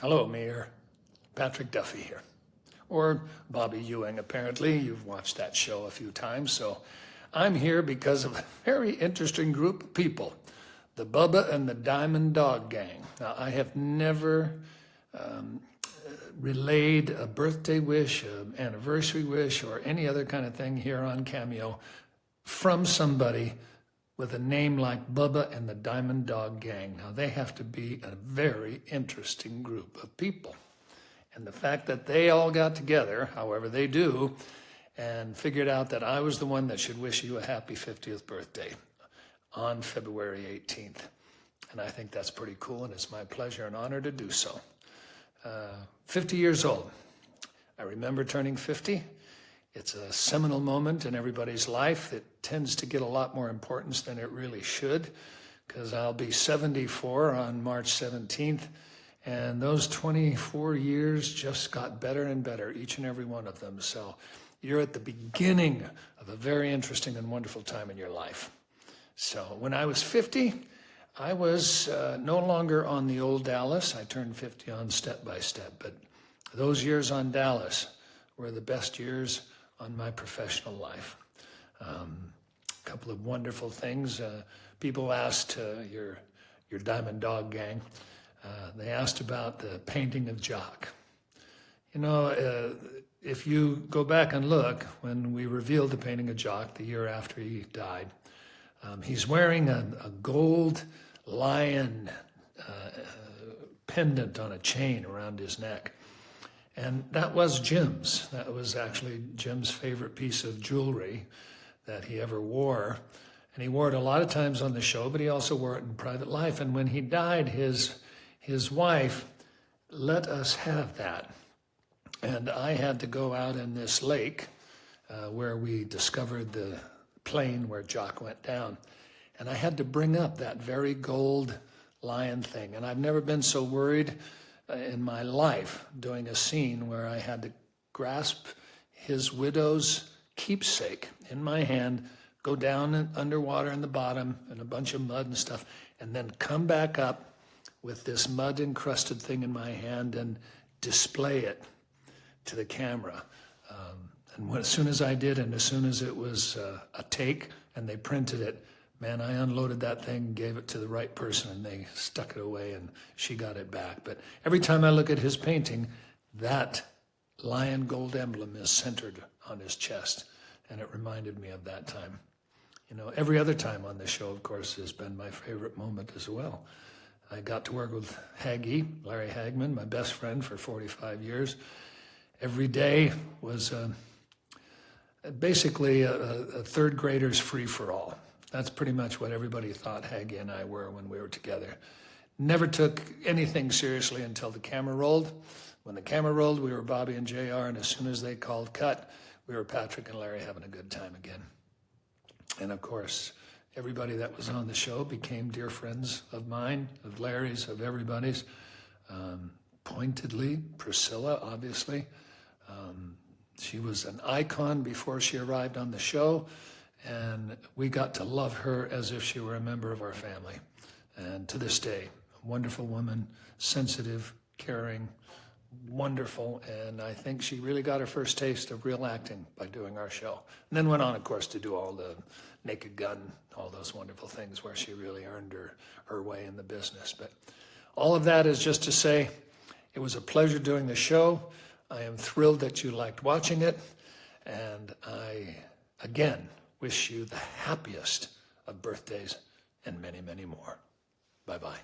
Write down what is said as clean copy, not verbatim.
Hello, Mayor. Patrick Duffy here. Or Bobby Ewing, apparently. You've watched that show a few times. So I'm here because of a very interesting group of people, the Bubba and the Diamond Dog Gang. Now, I have never relayed a birthday wish, an anniversary wish, or any other kind of thing here on Cameo from somebody with a name like Bubba and the Diamond Dog Gang. Now, they have to be a very interesting group of people. And the fact that they all got together, however they do, and figured out that I was the one that should wish you a happy 50th birthday on February 18th. And I think that's pretty cool, and it's my pleasure and honor to do so. 50 years old. I remember turning 50. It's a seminal moment in everybody's life that tends to get a lot more importance than it really should, because I'll be 74 on March 17th, and those 24 years just got better and better, each and every one of them. So you're at the beginning of a very interesting and wonderful time in your life. So when I was 50, I was no longer on the old Dallas. I turned 50 on Step by Step, but those years on Dallas were the best years on my professional life. A couple of wonderful things. People asked your Diamond Dog Gang, they asked about the painting of Jock. You know, if you go back and look, when we revealed the painting of Jock the year after he died, he's wearing a gold lion pendant on a chain around his neck. And that was Jim's. That was actually Jim's favorite piece of jewelry that he ever wore. And he wore it a lot of times on the show, but he also wore it in private life. And when he died, his wife let us have that. And I had to go out in this lake where we discovered the plane where Jock went down. And I had to bring up that very gold lion thing. And I've never been so worried in my life doing a scene where I had to grasp his widow's keepsake in my hand, go down underwater in the bottom and a bunch of mud and stuff, and then come back up with this mud encrusted thing in my hand and display it to the camera. As soon as I did, and as soon as it was a take and they printed it, man, I unloaded that thing, gave it to the right person, and they stuck it away, and she got it back. But every time I look at his painting, that lion gold emblem is centered on his chest, and it reminded me of that time. You know, every other time on the show, of course, has been my favorite moment as well. I got to work with Haggy, Larry Hagman, my best friend for 45 years. Every day was basically a third grader's free-for-all. That's pretty much what everybody thought Haggy and I were when we were together. Never took anything seriously until the camera rolled. When the camera rolled, we were Bobby and JR, and as soon as they called cut, we were Patrick and Larry having a good time again. And of course, everybody that was on the show became dear friends of mine, of Larry's, of everybody's. Pointedly, Priscilla, obviously. She was an icon before she arrived on the show. And we got to love her as if she were a member of our family. And to this day, a wonderful woman, sensitive, caring, wonderful. And I think she really got her first taste of real acting by doing our show. And then went on, of course, to do all the Naked Gun, all those wonderful things where she really earned her way in the business. But all of that is just to say, it was a pleasure doing the show. I am thrilled that you liked watching it. And I, again, wish you the happiest of birthdays and many, many more. Bye-bye.